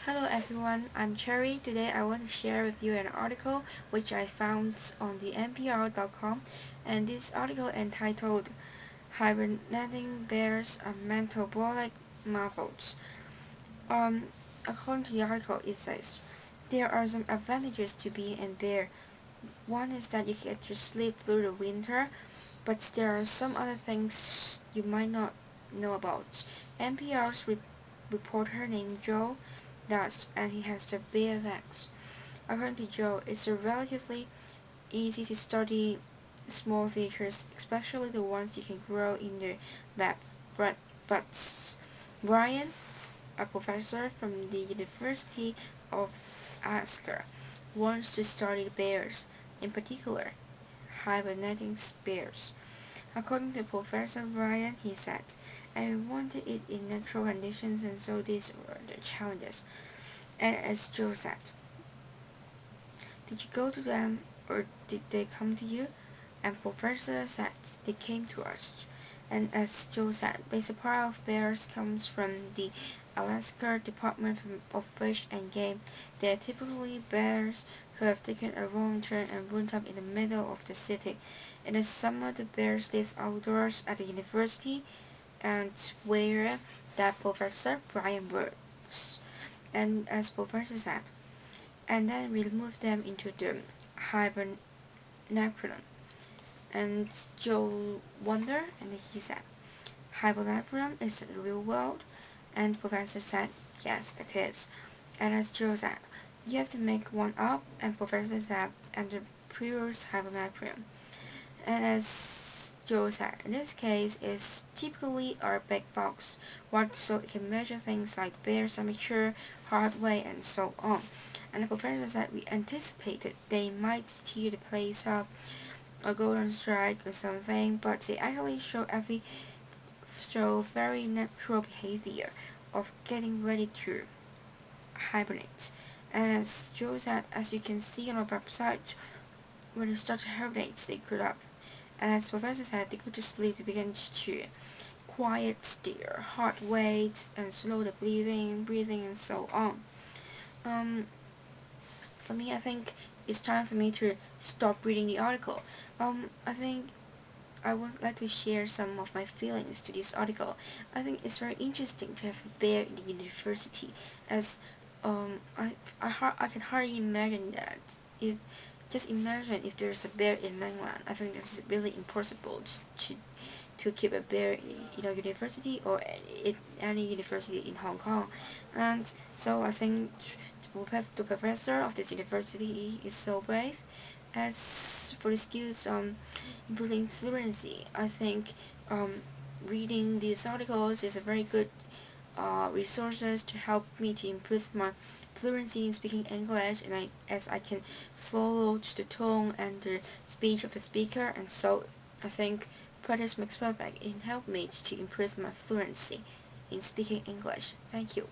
Hello everyone, I'm Cherry. Today I want to share with you an article which I found on the NPR.com, and this article entitled Hibernating Bears are Metabolic Marvels. According to the article, it says there are some advantages to being a bear. One is that you get to sleep through the winter, but there are some other things you might not know about. NPR's reporter named Joe does, and he has the bear legs. According to Joe, it's relatively easy to study small features, especially the ones you can grow in the lab. But Brian, a professor from the University of Alaska, wants to study bears, in particular, hibernating bears. According to Professor Brian, he said, I wanted it in natural conditions, and so these were the challenges. And as Joe said, did you go to them or did they come to you? And Professor said they came to us. And as Joe said, basic part of bears comes from the Alaska Department of Fish and Game. They are typically bears who have taken a wrong turn and wound up in the middle of the city. In the summer, the bears live outdoors at the university, and where that Professor Brian works. And as Professor said, and then we move them into the hibernaculum. And Joe wondered, and he said, hibernaculum is the real world? And Professor said, yes, it is. And as Joe said, you have to make one up, and Professor said, and the previous hibernaculum. And as Joe said, in this case, it's typically a big box, so it can measure things like bear temperature, heart rate, and so on. And the professor said we anticipated they might tear the place up, or go on strike or something, but they actually show very natural behavior of getting ready to hibernate. And as Joe said, as you can see on our website, when they start to hibernate, they get up. And as Professor said, they go to sleep, they begin to quiet their heart rate and slow the breathing and so on. For me, I think it's time for me to stop reading the article. I think I would like to share some of my feelings to this article. I think it's very interesting to have a bear in the university, as I can hardly imagine that. If just imagine if there's a bear in Mainland, I think that's really impossible to keep a bear in a university or in any university in Hong Kong. And so I think the professor of this university is so brave. As for the skills improving fluency, I think reading these articles is a very good resources to help me to improve my fluency in speaking English, and as I can follow the tone and the speech of the speaker, and so I think practice makes perfect. It helped me to improve my fluency in speaking English. Thank you.